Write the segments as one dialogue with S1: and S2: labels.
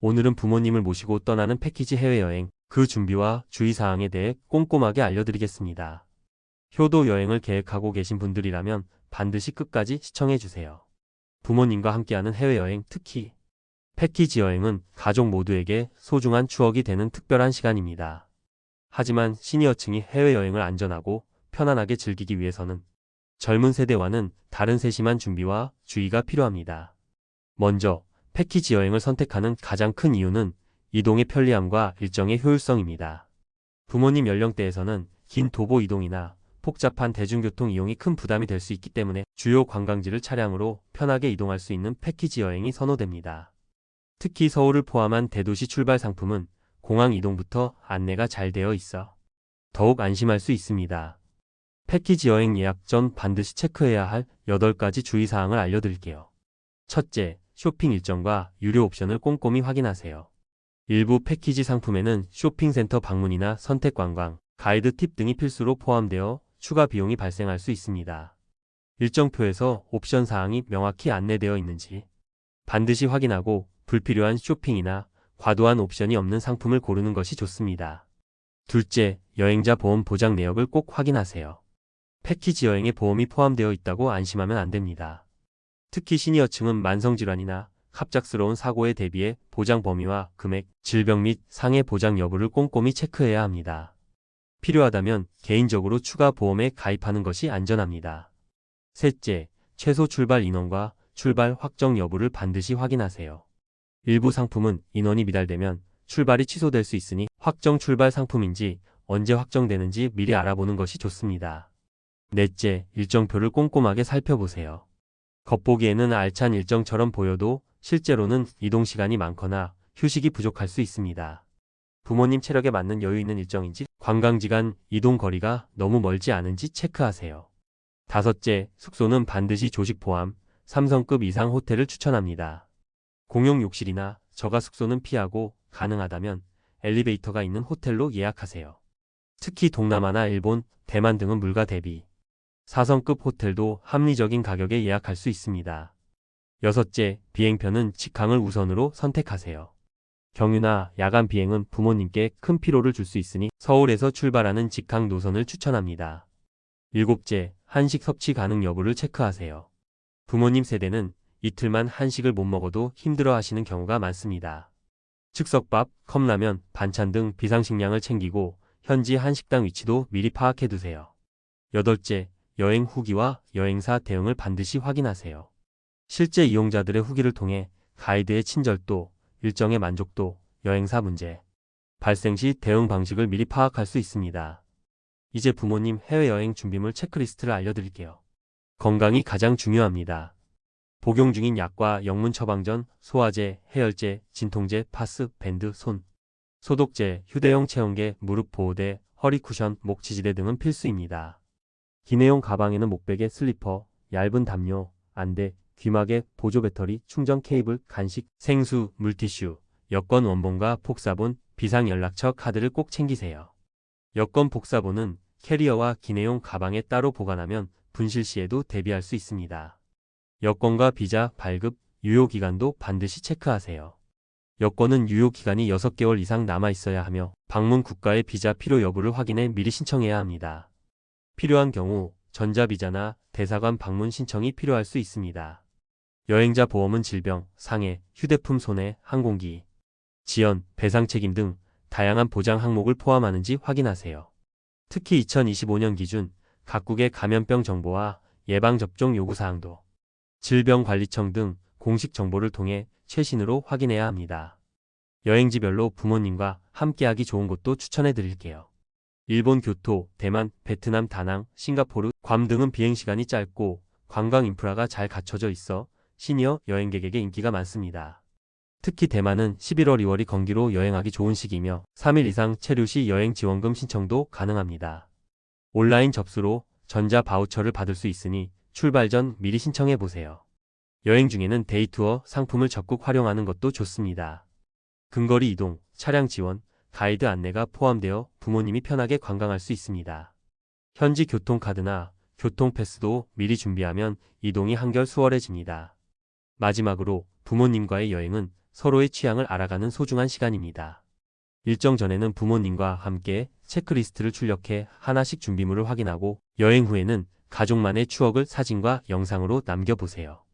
S1: 오늘은 부모님을 모시고 떠나는 패키지 해외여행, 그 준비와 주의사항에 대해 꼼꼼하게 알려드리겠습니다. 효도 여행을 계획하고 계신 분들이라면 반드시 끝까지 시청해주세요. 부모님과 함께하는 해외여행, 특히 패키지 여행은 가족 모두에게 소중한 추억이 되는 특별한 시간입니다. 하지만 시니어층이 해외여행을 안전하고 편안하게 즐기기 위해서는 젊은 세대와는 다른 세심한 준비와 주의가 필요합니다. 먼저 패키지 여행을 선택하는 가장 큰 이유는 이동의 편리함과 일정의 효율성입니다. 부모님 연령대에서는 긴 도보 이동이나 복잡한 대중교통 이용이 큰 부담이 될 수 있기 때문에 주요 관광지를 차량으로 편하게 이동할 수 있는 패키지 여행이 선호됩니다. 특히 서울을 포함한 대도시 출발 상품은 공항 이동부터 안내가 잘 되어 있어 더욱 안심할 수 있습니다. 패키지 여행 예약 전 반드시 체크해야 할 8가지 주의사항을 알려드릴게요. 첫째, 쇼핑 일정과 유료 옵션을 꼼꼼히 확인하세요. 일부 패키지 상품에는 쇼핑센터 방문이나 선택 관광, 가이드 팁 등이 필수로 포함되어 추가 비용이 발생할 수 있습니다. 일정표에서 옵션 사항이 명확히 안내되어 있는지 반드시 확인하고 불필요한 쇼핑이나 과도한 옵션이 없는 상품을 고르는 것이 좋습니다. 둘째, 여행자 보험 보장 내역을 꼭 확인하세요. 패키지 여행에 보험이 포함되어 있다고 안심하면 안 됩니다. 특히 시니어층은 만성질환이나 갑작스러운 사고에 대비해 보장 범위와 금액, 질병 및 상해 보장 여부를 꼼꼼히 체크해야 합니다. 필요하다면 개인적으로 추가 보험에 가입하는 것이 안전합니다. 셋째, 최소 출발 인원과 출발 확정 여부를 반드시 확인하세요. 일부 상품은 인원이 미달되면 출발이 취소될 수 있으니 확정 출발 상품인지 언제 확정되는지 미리 알아보는 것이 좋습니다. 넷째, 일정표를 꼼꼼하게 살펴보세요. 겉보기에는 알찬 일정처럼 보여도 실제로는 이동 시간이 많거나 휴식이 부족할 수 있습니다. 부모님 체력에 맞는 여유 있는 일정인지 관광지 간 이동 거리가 너무 멀지 않은지 체크하세요. 다섯째, 숙소는 반드시 조식 포함 3성급 이상 호텔을 추천합니다. 공용 욕실이나 저가 숙소는 피하고 가능하다면 엘리베이터가 있는 호텔로 예약하세요. 특히 동남아나 일본, 대만 등은 물가 대비 4성급 호텔도 합리적인 가격에 예약할 수 있습니다. 여섯째, 비행편은 직항을 우선으로 선택하세요. 경유나 야간 비행은 부모님께 큰 피로를 줄 수 있으니 서울에서 출발하는 직항 노선을 추천합니다. 일곱째, 한식 섭취 가능 여부를 체크하세요. 부모님 세대는 이틀만 한식을 못 먹어도 힘들어 하시는 경우가 많습니다. 즉석밥, 컵라면, 반찬 등 비상식량을 챙기고 현지 한식당 위치도 미리 파악해 두세요. 여덟째, 여행 후기와 여행사 대응을 반드시 확인하세요. 실제 이용자들의 후기를 통해 가이드의 친절도, 일정의 만족도, 여행사 문제, 발생 시 대응 방식을 미리 파악할 수 있습니다. 이제 부모님 해외여행 준비물 체크리스트를 알려드릴게요. 건강이 가장 중요합니다. 복용 중인 약과 영문 처방전, 소화제, 해열제, 진통제, 파스, 밴드, 손, 소독제, 휴대용 체온계, 무릎 보호대, 허리 쿠션, 목 지지대 등은 필수입니다. 기내용 가방에는 목베개, 슬리퍼, 얇은 담요, 안대, 귀마개, 보조 배터리, 충전 케이블, 간식, 생수, 물티슈, 여권 원본과 복사본, 비상연락처 카드를 꼭 챙기세요. 여권 복사본은 캐리어와 기내용 가방에 따로 보관하면 분실 시에도 대비할 수 있습니다. 여권과 비자, 발급, 유효기간도 반드시 체크하세요. 여권은 유효기간이 6개월 이상 남아있어야 하며 방문 국가의 비자 필요 여부를 확인해 미리 신청해야 합니다. 필요한 경우 전자비자나 대사관 방문 신청이 필요할 수 있습니다. 여행자 보험은 질병, 상해, 휴대품 손해, 항공기, 지연, 배상 책임 등 다양한 보장 항목을 포함하는지 확인하세요. 특히 2025년 기준 각국의 감염병 정보와 예방접종 요구사항도 질병관리청 등 공식 정보를 통해 최신으로 확인해야 합니다. 여행지별로 부모님과 함께하기 좋은 곳도 추천해 드릴게요. 일본 교토, 대만, 베트남 다낭, 싱가포르, 괌 등은 비행시간이 짧고 관광 인프라가 잘 갖춰져 있어 시니어 여행객에게 인기가 많습니다. 특히 대만은 11월 2월이 건기로 여행하기 좋은 시기이며 3일 이상 체류 시 여행 지원금 신청도 가능합니다. 온라인 접수로 전자 바우처를 받을 수 있으니 출발 전 미리 신청해 보세요. 여행 중에는 데이투어 상품을 적극 활용하는 것도 좋습니다. 근거리 이동, 차량 지원, 가이드 안내가 포함되어 부모님이 편하게 관광할 수 있습니다. 현지 교통카드나 교통패스도 미리 준비하면 이동이 한결 수월해집니다. 마지막으로 부모님과의 여행은 서로의 취향을 알아가는 소중한 시간입니다. 일정 전에는 부모님과 함께 체크리스트를 출력해 하나씩 준비물을 확인하고 여행 후에는 가족만의 추억을 사진과 영상으로 남겨보세요.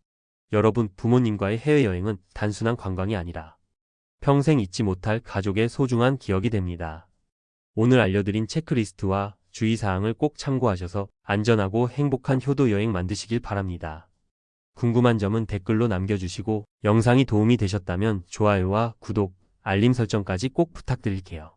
S1: 여러분, 부모님과의 해외여행은 단순한 관광이 아니라 평생 잊지 못할 가족의 소중한 기억이 됩니다. 오늘 알려드린 체크리스트와 주의사항을 꼭 참고하셔서 안전하고 행복한 효도 여행 만드시길 바랍니다. 궁금한 점은 댓글로 남겨주시고 영상이 도움이 되셨다면 좋아요와 구독, 알림 설정까지 꼭 부탁드릴게요.